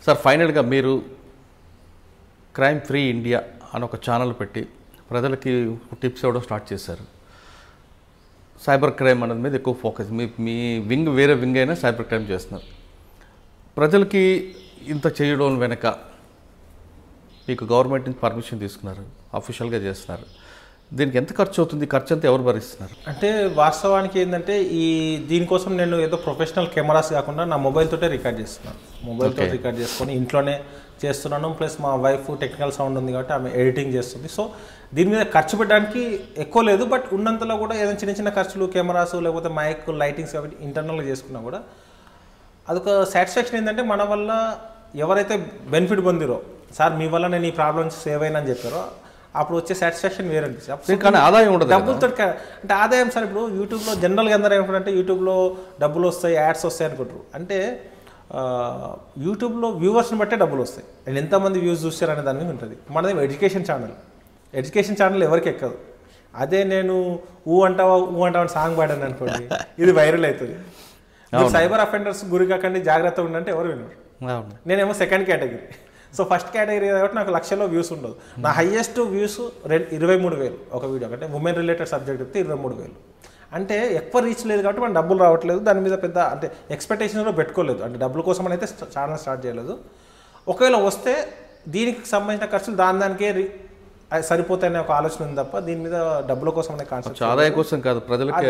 Sir ఫైనల్గా మీరు crime free India అని ఒక ఛానల్ పెట్టి ప్రజలకి టిప్స్ ఇవ్వడం స్టార్ట్ చేశారు. సైబర్ క్రైమ్ అనేది మీద ఎక్కువ ఫోకస్, మీ వింగ్ వేరే వింగ్ అయినా సైబర్ క్రైమ్ చేస్తున్నారు. ప్రజలకి ఇంత చేయడం వెనక మీకు గవర్నమెంట్ నుంచి పర్మిషన్ తీసుకున్నారు, అఫీషియల్గా చేస్తున్నారు. దీనికి ఎంత ఖర్చు అవుతుంది? ఖర్చు అంతా ఎవరు భరిస్తున్నారు? అంటే వాస్తవానికి ఏంటంటే దీనికోసం నేను ఏదో ప్రొఫెషనల్ కెమెరాస్ కాకుండా నా మొబైల్తోటే రికార్డ్ చేస్తున్నాను. మొబైల్తో రికార్డ్ చేసుకొని ఇంట్లోనే చేస్తున్నాను. ప్లస్ మా వైఫ్ టెక్నికల్ సౌండ్ ఉంది కాబట్టి ఆమె ఎడిటింగ్ చేస్తుంది. సో దీని మీద ఖర్చు పెట్టడానికి ఎక్కువ లేదు. బట్ ఉన్నంతలో కూడా ఏదైనా చిన్న చిన్న ఖర్చులు, కెమెరాస్ లేకపోతే మైక్, లైటింగ్స్ కాబట్టి ఇంటర్నల్గా చేసుకున్నా కూడా అదొక సాటిస్ఫాక్షన్. ఏంటంటే మన వల్ల ఎవరైతే బెనిఫిట్ పొందిరో, సార్ మీ వల్ల నేను ఈ ప్రాబ్లమ్స్ సేవ్ అయినా అని చెప్పారో అప్పుడు వచ్చే సాటిస్ఫాక్షన్ వేరే అనిపిస్తుంది. కానీ ఆదాయం ఉండదు డబ్బులతో. అంటే ఆదాయం సార్ ఇప్పుడు యూట్యూబ్లో జనరల్గా అందరూ ఏమంటారంటే యూట్యూబ్లో డబ్బులు వస్తాయి, యాడ్స్ వస్తాయి అనుకుంటారు. అంటే యూట్యూబ్లో వ్యూవర్స్ని బట్టే డబ్బులు వస్తాయి. అండ్ ఎంతమంది వ్యూస్ చూస్తారనే దాని మీద ఉంటుంది. మనది ఎడ్యుకేషన్ ఛానల్. ఎడ్యుకేషన్ ఛానల్ ఎవరికి ఎక్కదు. అదే నేను అంటావా అని సాంగ్ పాడాను అనుకోండి, ఇది వైరల్ అవుతుంది. సైబర్ అఫెండర్స్ గురి కాకండి, జాగ్రత్తగా ఉండంటే ఎవరు వినరు. నేనేమో second category. So first category కాబట్టి నాకు లక్షల్లో వ్యూస్ ఉండదు. నా హైయెస్ట్ వ్యూస్ 23,000 ఒక వీడియో. అంటే ఉమెన్ రిలేటెడ్ సబ్జెక్ట్ చెప్తే 23,000. అంటే ఎక్కువ రీచ్ లేదు కాబట్టి మనం డబ్బులు రావట్లేదు. దాని మీద పెద్ద అంటే ఎక్స్పెక్టేషన్ కూడా పెట్టుకోలేదు. అంటే డబ్బుల కోసం అయితే ఛానల్ స్టార్ట్ చేయలేదు. ఒకవేళ వస్తే దీనికి సంబంధించిన ఖర్చులు దానికే సరిపోతాయనే ఒక ఆలోచన ఉంది తప్ప దీని మీద డబ్బుల కోసం అనే కాన్సెప్ట్, ఆదాయం కోసం కాదు. ప్రజలకి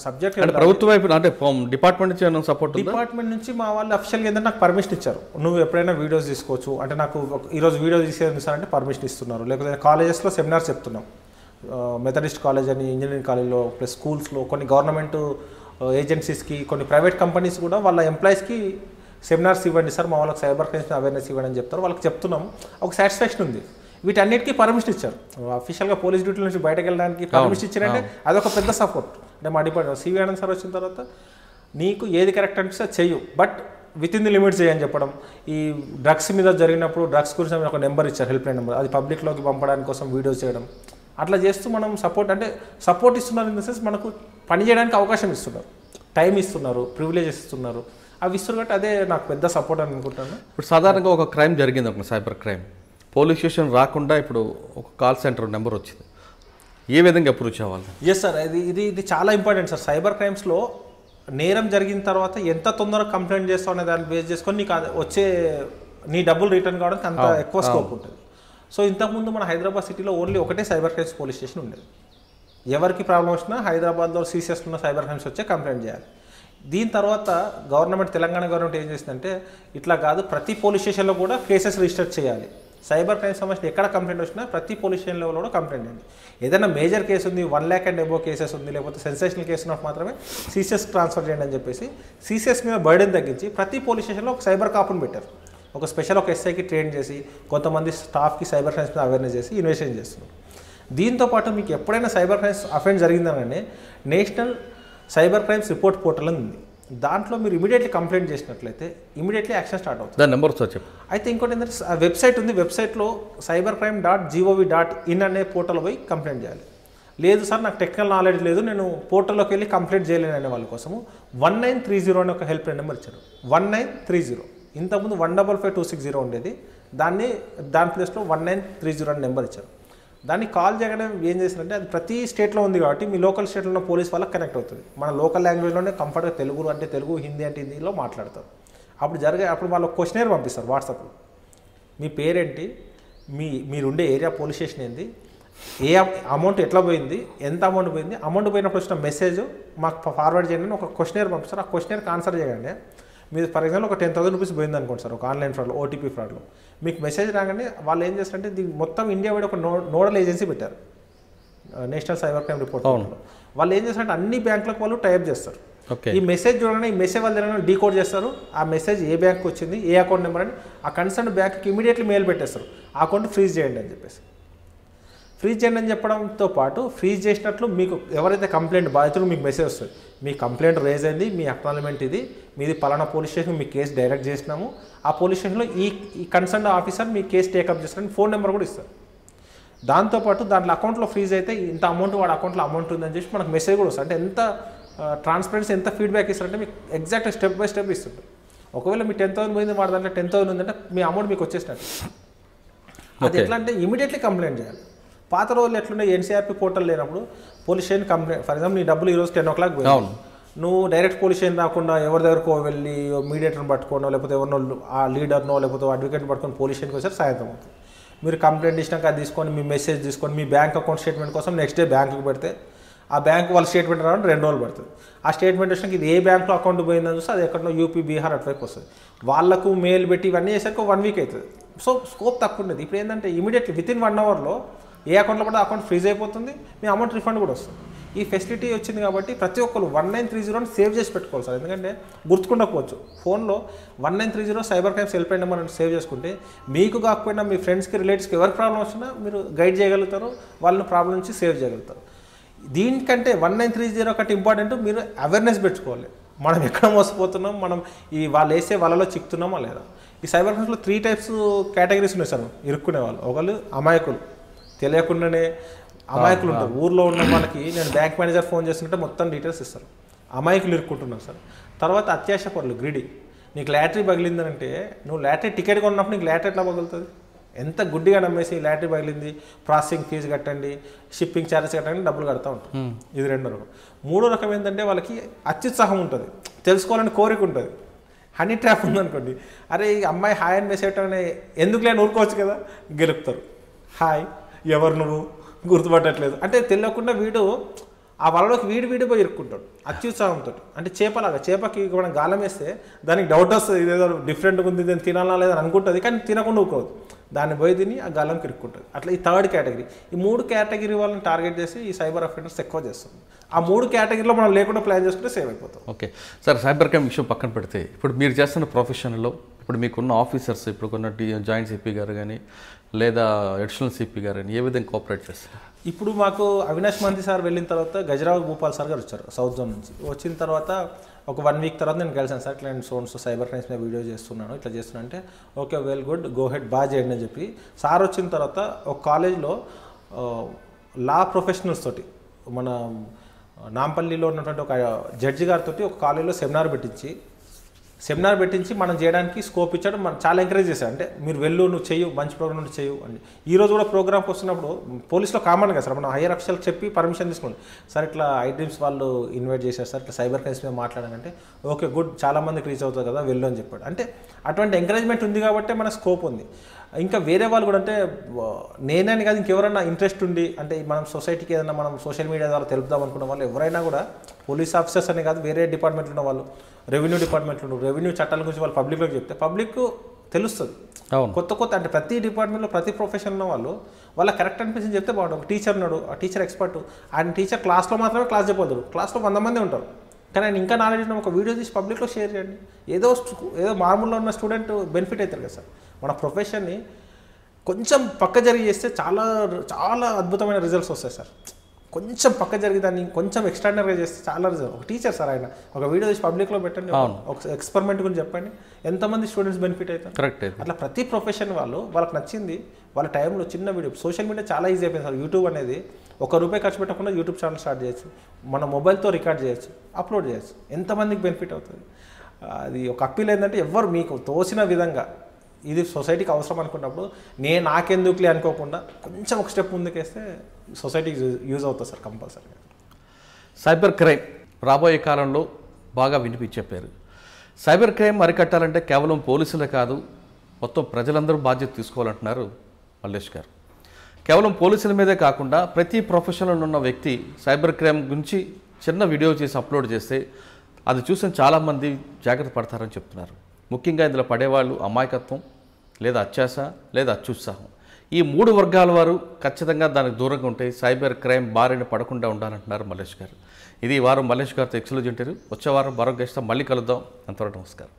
సబ్జెక్ట్ ప్రభుత్వం వైపు అంటే డిపార్ట్మెంట్ నుంచి సపోర్ట్, డిపార్ట్మెంట్ నుంచి మా వాళ్ళు అఫిషియల్గా ఏంటంటే నాకు పర్మిషన్ ఇచ్చారు. నువ్వు ఎప్పుడైనా వీడియోస్ తీసుకోవచ్చు. అంటే నాకు ఈరోజు వీడియో తీసేది సార్ అంటే పర్మిషన్ ఇస్తున్నారు. లేకపోతే కాలేజెస్లో సెమినార్స్ చెప్తున్నాం. మెథడిస్ట్ కాలేజ్ అని, ఇంజనీరింగ్ కాలేజ్లో, ప్లస్ స్కూల్స్లో, కొన్ని గవర్నమెంట్ ఏజెన్సీస్కి, కొన్ని ప్రైవేట్ కంపెనీస్ కూడా వాళ్ళ ఎంప్లాయీస్కి సెమినార్స్ ఇవ్వండి సార్, మా వాళ్ళకి సైబర్ క్రైమ్స్ అవేర్నెస్ ఇవ్వండి అని చెప్తారు. వాళ్ళకి చెప్తున్నాం. ఒక సాటిస్ఫాక్షన్ ఉంది. వీటన్నిటికీ పర్మిషన్ ఇచ్చారు. అఫీషియల్గా పోలీస్ డ్యూటీ నుంచి బయటకు వెళ్ళడానికి పర్మిషన్ ఇచ్చారంటే అదొక పెద్ద సపోర్ట్. అంటే మా డిపార్ట్మెంట్ సివి ఆనంద్ సార్ వచ్చిన తర్వాత నీకు ఏది కరెక్ట్ అనిపిస్తే చెయ్యు, but with in the limits చేయని చెప్పడం. ఈ డ్రగ్స్ మీద జరిగినప్పుడు డ్రగ్స్ గురించి ఒక నెంబర్ ఇచ్చారు, హెల్ప్ లైన్ నెంబర్. అది పబ్లిక్లోకి పంపడానికి కోసం వీడియోస్ చేయడం. అట్లా చేస్తూ మనం సపోర్ట్ ఇస్తున్నారు. ఇన్ ద సెన్స్ మనకు పని చేయడానికి అవకాశం ఇస్తున్నారు, టైం ఇస్తున్నారు, ప్రివిలేజెస్ ఇస్తున్నారు. అవి ఇస్తున్నారు కాబట్టి అదే నాకు పెద్ద సపోర్ట్ అని అనుకుంటాను. ఇప్పుడు సాధారణంగా ఒక క్రైమ్ జరిగింది, ఒక సైబర్ క్రైమ్, పోలీస్ స్టేషన్ రాకుండా ఇప్పుడు ఒక కాల్ సెంటర్ నెంబర్ వచ్చింది. ఏ విధంగా అప్రోచ్ అవ్వాలి? ఎస్ సార్, ఇది చాలా ఇంపార్టెంట్ సార్. సైబర్ క్రైమ్స్లో నేరం జరిగిన తర్వాత ఎంత తొందరగా కంప్లైంట్ చేస్తావు అనే దాన్ని బేస్ చేసుకొని నీకు వచ్చే నీ డబ్బులు రిటర్న్ కావడానికి అంత ఎక్కువ స్కోప్ ఉంటుంది. సో ఇంతకుముందు మన హైదరాబాద్ సిటీలో ఓన్లీ ఒకటే సైబర్ క్రైమ్స్ పోలీస్ స్టేషన్ ఉండేది. ఎవరికి ప్రాబ్లం వచ్చినా హైదరాబాద్లో సీసీఎస్ ఉన్న సైబర్ క్రైమ్స్ వచ్చే కంప్లైంట్ చేయాలి. దీని తర్వాత తెలంగాణ గవర్నమెంట్ ఏం చేసిందంటే ఇట్లా కాదు, ప్రతి పోలీస్ స్టేషన్లో కూడా కేసెస్ రిజిస్టర్ చేయాలి. సైబర్ క్రైమ్ సంబంధించిన ఎక్కడ కంప్లైంట్ వచ్చినా ప్రతి పోలీస్ స్టేషన్ లెవెల్లో కూడా కంప్లైంట్ చేయండి. ఏదైనా మేజర్ కేసు ఉంది, 1 lakh అండ్ అబోవ్ కేసెస్ ఉంది, లేకపోతే సెన్సేషనల్ కేసు ఉన్నప్పుడు మాత్రమే సీసీఎస్ ట్రాన్స్ఫర్ చేయండి అని చెప్పేసి సీసీఎస్ మీద బర్డెన్ తగ్గించి ప్రతి పోలీస్ స్టేషన్లో ఒక సైబర్ కాపుని పెట్టారు. ఒక స్పెషల్ ఒక ఎస్ఐకి ట్రైన్ చేసి కొంతమంది స్టాఫ్కి సైబర్ క్రైమ్స్ మీద అవేర్నెస్ చేసి ఇన్వెస్టిగేషన్ చేస్తున్నారు. దీంతోపాటు మీకు ఎప్పుడైనా సైబర్ క్రైమ్స్ అఫెన్స్ జరిగిందనగానే national cyber crimes report portal ఉంది. దాంట్లో మీరు ఇమీడియట్లీ కంప్లైంట్ చేసినట్లయితే ఇమీడియట్లీ యాక్షన్ స్టార్ట్ అవుతుంది. దాని నెంబర్ సార్ చెప్పు. అయితే ఇంకోటి ఏంటంటే వెబ్సైట్ ఉంది. వెబ్సైట్లో cybercrime.gov.in అనే పోర్టల్ పోయి కంప్లైంట్ చేయాలి. లేదు సార్ నాకు టెక్నికల్ నాలెడ్జ్ లేదు, నేను పోర్టల్లోకి వెళ్ళి కంప్లైంట్ చేయలేను అనే వాళ్ళ కోసము 1930 అనే ఒక హెల్ప్ లైన్ నెంబర్ ఇచ్చారు. 1930. ఇంతకుముందు 155-260 ఉండేది. దాని ప్లేస్లో 1930 అనే నెంబర్ ఇచ్చారు. దాన్ని కాల్ చేయగానే ఏం చేశారంటే అది ప్రతి స్టేట్లో ఉంది కాబట్టి మీ లోకల్ స్టేట్లో ఉన్న పోలీస్ వాళ్ళకి కనెక్ట్ అవుతుంది. మన లోకల్ లాంగ్వేజ్లోనే కంఫర్ట్గా తెలుగు అంటే తెలుగు, హిందీ అంటే హిందీలో మాట్లాడతారు. అప్పుడు వాళ్ళు క్వశ్చనర్ పంపిస్తారు వాట్సాప్లో. మీ పేరేంటి, మీరుండే ఏరియా పోలీస్ స్టేషన్ ఏంది, ఏ అమౌంట్ ఎట్లా పోయింది, ఎంత అమౌంట్ పోయింది, అమౌంట్ పోయినప్పుడు వచ్చిన మెసేజ్ మాకు ఫార్వర్డ్ చేయండి అని ఒక క్వశ్చనర్ పంపిస్తారు. ఆ క్వశ్చనర్కి ఆన్సర్ చేయగానే మీరు ఫర్ ఎగ్జాంపుల్ ఒక 10,000 రూపీస్ పోయింది అనుకోండి సార్, ఒక ఆన్లైన్ ఫ్రాడ్లో, ఓటీపీ ఫ్రాడ్లో. మీకు మెసేజ్ రాగానే వాళ్ళు ఏం చేస్తారంటే దీనికి మొత్తం ఇండియా వైడ్ ఒక నోడల్ ఏజెన్సీ పెట్టారు, నేషనల్ సైబర్ క్రైమ్ రిపోర్ట్. వాళ్ళు ఏం చేస్తారంటే అన్ని బ్యాంకులకు వాళ్ళు టైప్ చేస్తారు. ఈ మెసేజ్ చూడగానే ఈ మెసేజ్ వాళ్ళు డీకోడ్ చేస్తారు. ఆ మెసేజ్ ఏ బ్యాంక్కి వచ్చింది, ఏ అకౌంట్ నెంబర్ అని ఆ కన్సర్న్ బ్యాంక్కి ఇమీడియట్లీ మెయిల్ పెట్టేస్తారు, ఆ అకౌంట్ ఫ్రీజ్ చేయండి అని చెప్పేసి. ఫ్రీజ్ చేయండి అని చెప్పడంతో పాటు ఫ్రీజ్ చేసినట్లు మీకు ఎవరైతే కంప్లైంట్ బాధితులు మీకు మెసేజ్ వస్తుంది, మీ కంప్లైంట్ రేజ్ అయింది, మీ అక్నాలజ్మెంట్ ఇది, మీది పలానా పోలీస్ స్టేషన్, మీ కేసు డైరెక్ట్ చేసినాము, ఆ పోలీస్ స్టేషన్లో ఈ కన్సర్న్ ఆఫీసర్ మీ కేసు టేకప్ చేస్తారని ఫోన్ నెంబర్ కూడా ఇస్తారు. దాంతోపాటు దాంట్లో అకౌంట్లో ఫ్రీజ్ అయితే ఇంత అమౌంట్ వాడి అకౌంట్లో అమౌంట్ ఉందని చెప్పి మనకు మెసేజ్ కూడా వస్తుంది. అంటే ఎంత ట్రాన్స్పరెన్సీ, ఎంత ఫీడ్బ్యాక్ ఇస్తారంటే మీకు ఎగ్జాక్ట్ స్టెప్ బై స్టెప్ ఇస్తుంటారు. ఒకవేళ మీ 10,000 పోయింది వాడి దాంట్లో 10,000 ఉందంటే మీ అమౌంట్ మీకు వచ్చేసినట్టు. అది ఎట్లా అంటే ఇమీడియట్లీ కంప్లైంట్ చేయాలి. పాత రోజులు ఎట్లుండే ఎన్సీఆర్పీ పోర్టల్ లేనప్పుడు police station complaint, for example నీ డబ్బులు ఈరోజు 10 o'clock పోయింది, నువ్వు డైరెక్ట్ పోలీస్ స్టేషన్ రాకుండా ఎవరి దగ్గరకు వెళ్ళి మీడియేటర్ని పట్టుకోనో లేకపోతే ఎవరినో ఆ లీడర్నో లేకపోతే అడ్వకేట్ని పట్టుకొని పోలీస్ స్టేషన్కి వచ్చారు సాయంత్రం అవుతుంది. మీరు కంప్లైంట్ ఇచ్చినాక అది తీసుకొని మీ మెసేజ్ తీసుకొని మీ బ్యాంక్ అకౌంట్ స్టేట్మెంట్ కోసం నెక్స్ట్ డే బ్యాంకుకి పెడితే ఆ బ్యాంక్ వాళ్ళ స్టేట్మెంట్ రావడం 2 రోజులు పడుతుంది. ఆ స్టేట్మెంట్ వచ్చినాక ఇది ఏ బ్యాంక్లో అకౌంట్ పోయిందని చూస్తే అది ఎక్కడో యూపీ బీహార్ అటువైపు వస్తుంది. వాళ్ళకు మెయిల్ పెట్టి ఇవన్నీ చేసరికి 1 week అవుతుంది. సో స్కోప్ తక్కువ ఉండేది. ఇప్పుడు ఏంటంటే ఇమీడియట్లీ వితిన్ 1 hourలో ఏ అకౌంట్లో కూడా అకౌంట్ ఫ్రీజ్ అయిపోతుంది, మీ అమౌంట్ రిఫండ్ కూడా వస్తుంది. ఈ ఫెసిలిటీ వచ్చింది కాబట్టి ప్రతి ఒక్కరు 1930 సేవ్ చేసి పెట్టుకోవాలి సార్. ఎందుకంటే గుర్తుకుండకపోవచ్చు, ఫోన్లో 1930 cyber crimes help line number save చేసుకుంటే మీకు కాకపోయినా మీ ఫ్రెండ్స్కి రిలేటివ్స్కి ఎవరికి ప్రాబ్లం వచ్చినా మీరు గైడ్ చేయగలుగుతారు, వాళ్ళని ప్రాబ్లం నుంచి సేవ్ చేయగలుగుతారు. దీనికంటే 1930 ఒకటి ఇంపార్టెంట్, మీరు అవేర్నెస్ పెట్టుకోవాలి. మనం ఎక్కడ మోసపోతున్నాం, మనం ఈ వాళ్ళు వేసే వాళ్ళలో చిక్కుతున్నామా లేదా. ఈ సైబర్ క్రైమ్స్లో 3 types కేటగిరీస్ ఉన్నాయి సార్ ఇరుక్కునే వాళ్ళు. ఒకళ్ళు అమాయకులు, తెలియకుండానే అమాయకులు ఉంటారు. ఊర్లో ఉన్న వాళ్ళకి నేను బ్యాంక్ మేనేజర్ ఫోన్ చేస్తుంటే మొత్తం డీటెయిల్స్ ఇస్తారు, అమాయకులు ఇరుక్కుంటున్నారు సార్. తర్వాత అత్యాశ పరులు, గ్రీడీ. నీకు లాటరీ పగిలిందంటే నువ్వు లాటరీ టికెట్ కొన్నప్పుడు నీకు లాటరీ ఎట్లా పగులుతుంది, ఎంత గుడ్డిగా నమ్మేసి లాటరీ పగిలింది ప్రాసెసింగ్ ఫీజు కట్టండి, షిప్పింగ్ ఛార్జెస్ కట్టండి, డబ్బులు కడతా ఉంటాం. ఇది 2వ రకం. 3వ రకం ఏంటంటే వాళ్ళకి అత్యుత్సాహం ఉంటుంది, తెలుసుకోవాలని కోరిక ఉంటుంది. హనీ ట్రాప్ ఉందనుకోండి, అరే ఈ అమ్మాయి హాయ్ అని మెసేజ్ పెట్టాలని ఎందుకు లేని ఊరుకోవచ్చు కదా, గెలుపుతారు. హాయ్ ఎవరు నువ్వు గుర్తుపట్టట్లేదు అంటే తెలియకుండా వీడు ఆ వలలోకి వీడి పోయి ఇరుక్కుంటాడు అత్యుత్సాహంతో. అంటే చేపలాగా, చేపకి మనం గాలం వేస్తే దానికి డౌట్ వస్తుంది, ఇదేదో డిఫరెంట్గా ఉంది, దీన్ని తినాలా లేదని అనుకుంటుంది, కానీ తినకుండా ఊరుకోదు, దాన్ని పోయి తిని ఆ గాలంకి ఇరుక్కుంటుంది. అట్లా ఈ 3rd కేటగిరీ. ఈ 3 కేటగిరీ వాళ్ళని టార్గెట్ చేసి ఈ సైబర్ అఫెండర్స్ ఎక్కువ చేస్తుంది. ఆ 3 కేటగిరీలో మనం లేకుండా ప్లాన్ చేసుకుంటే సేవ్ అయిపోతాం. ఓకే సార్, సైబర్ క్రైమ్ విషయం పక్కన పెడితే ఇప్పుడు మీరు చేస్తున్న ప్రొఫెషన్లో ఇప్పుడు మీకున్న ఆఫీసర్స్, ఇప్పుడు కొన్న జాయింట్ సిపి గారు కానీ లేదా అడిషనల్ సిపి గారు కానీ ఏ విధంగా కోఆపరేట్ చేస్తారు? ఇప్పుడు మాకు అవినాష్ మంత్రి సార్ వెళ్ళిన తర్వాత గజరావు భూపాల్ సార్ గారు వచ్చారు సౌత్ జోన్ నుంచి. వచ్చిన తర్వాత ఒక 1 week తర్వాత నేను కలిసాను సార్, ఇట్లా నేను సైబర్ క్రైమ్స్ మీద వీడియో చేస్తున్నాను, ఇట్లా చేస్తున్నా అంటే okay well good go head బాగా చేయండి అని చెప్పి సార్ వచ్చిన తర్వాత ఒక కాలేజ్లో లా ప్రొఫెషనల్స్ తోటి మన నాంపల్లిలో ఉన్నటువంటి ఒక జడ్జి గారితో ఒక కాలేజ్లో సెమినార్ పెట్టించి మనం చేయడానికి స్కోప్ ఇచ్చాడు. మనం చాలా ఎంకరేజ్ చేశాడు. అంటే మీరు వెళ్ళు, నువ్వు చెయ్యు, మంచి ప్రోగ్రామ్ నుండి చెయ్యు అని. ఈరోజు కూడా ప్రోగ్రామ్కి వస్తున్నప్పుడు పోలీసులో కామన్ కదా సార్, మనం హైయర్ అఫీషియల్కి చెప్పి పర్మిషన్ తీసుకోండి, సార్ ఇట్లా ఐడ్రీమ్స్ వాళ్ళు ఇన్వైట్ చేశారు సార్, ఇట్లా సైబర్ క్రైమ్స్ మీద మాట్లాడాలంటే ఓకే గుడ్, చాలా మందికి రీచ్ అవుతుంది కదా వెళ్ళు అని చెప్పాడు. అంటే అటువంటి ఎంకరేజ్మెంట్ ఉంది కాబట్టి మన స్కోప్ ఉంది. ఇంకా వేరే వాళ్ళు కూడా అంటే నేనే కాదు, ఇంకెవరైనా ఇంట్రెస్ట్ ఉండి అంటే మనం సొసైటీకి ఏదైనా మనం సోషల్ మీడియా ద్వారా తెలుపుదాం అనుకున్న వాళ్ళు ఎవరైనా కూడా పోలీస్ ఆఫీసర్స్ అనే కాదు, వేరే డిపార్ట్మెంట్లో ఉన్న వాళ్ళు, రెవెన్యూ డిపార్ట్మెంట్లో రెవెన్యూ చట్టాల గురించి వాళ్ళు పబ్లిక్లోకి చెప్తే పబ్లిక్ తెలుస్తుంది. కొత్త అంటే ప్రతి డిపార్ట్మెంట్లో ప్రతి ప్రొఫెషన్ ఉన్న వాళ్ళు వాళ్ళ కరెక్ట్ అనిపించింది చెప్తే బాగుంటుంది. ఒక టీచర్ ఉన్నాడు, ఆ టీచర్ ఎక్స్పర్ట్, ఆయన టీచర్ క్లాస్లో మాత్రమే క్లాస్ చెప్పగలరు, క్లాస్లో 100 మంది ఉంటారు, కానీ ఆయన ఇంకా నాలెడ్జ్ ఉన్న ఒక వీడియో తీసి పబ్లిక్లో షేర్ చేయండి, ఏదో మామూలులో ఉన్న స్టూడెంట్ బెనిఫిట్ అవుతారు కదా సార్. మన ప్రొఫెషన్ని కొంచెం పక్క జరిగి చేస్తే చాలా చాలా అద్భుతమైన రిజల్ట్స్ వస్తాయి సార్. కొంచెం పక్క జరిగి దాన్ని కొంచెం ఎక్స్ట్రాడినరీగా చేస్తే చాలా రిజల్ట్. ఒక టీచర్ సార్, ఆయన ఒక వీడియో తీసి పబ్లిక్లో పెట్టండి, ఒక ఎక్స్పెరిమెంట్ గురించి చెప్పండి, ఎంతమంది స్టూడెంట్స్ బెనిఫిట్ అవుతారు. కరెక్ట్. అట్లా ప్రతి ప్రొఫెషన్ వాళ్ళకి నచ్చింది వాళ్ళ టైంలో చిన్న వీడియో. సోషల్ మీడియా చాలా ఈజీ అయిపోయింది సార్. యూట్యూబ్ అనేది ₹1 ఖర్చు పెట్టకుండా యూట్యూబ్ ఛానల్ స్టార్ట్ చేయొచ్చు, మన మొబైల్తో రికార్డ్ చేయొచ్చు, అప్లోడ్ చేయొచ్చు, ఎంతమందికి బెనిఫిట్ అవుతుంది. అది ఒక అప్పీల్ ఏంటంటే ఎవరు మీకు తోసిన విధంగా ఇది సొసైటీకి అవసరం అనుకున్నప్పుడు నాకెందుకులే అనుకోకుండా కొంచెం ఒక స్టెప్ ముందుకేస్తే సొసైటీకి యూజ్ అవుతుంది సార్ కంపల్సరీగా. సైబర్ క్రైమ్ రాబోయే కాలంలో బాగా వినిపించే పేరు. సైబర్ క్రైమ్ అరికట్టాలంటే కేవలం పోలీసులే కాదు, మొత్తం ప్రజలందరూ బాధ్యత తీసుకోవాలంటున్నారు మల్లేష్ గారు. కేవలం పోలీసుల మీదే కాకుండా ప్రతి ప్రొఫెషన్లో ఉన్న వ్యక్తి సైబర్ క్రైమ్ గురించి చిన్న వీడియో చేసి అప్లోడ్ చేస్తే అది చూసిన చాలామంది జాగ్రత్త పడతారని చెప్తున్నారు. ముఖ్యంగా ఇందులో పడేవాళ్ళు అమాయకత్వం లేదా అత్యాశ లేదా అత్యుత్సాహం, ఈ 3 వర్గాల వారు ఖచ్చితంగా దానికి దూరంగా ఉంటే సైబర్ క్రైమ్ బారిన పడకుండా ఉండాలంటున్నారు మల్లేష్ గారు. ఇది ఈ వారం మల్లేష్ గారితో ఎక్స్క్లూజివ్ ఇంటర్వ్యూ. వచ్చే వారం మరొక గెస్ట్తో మళ్ళీ కలుద్దాం. అంతవరకు నమస్కారం.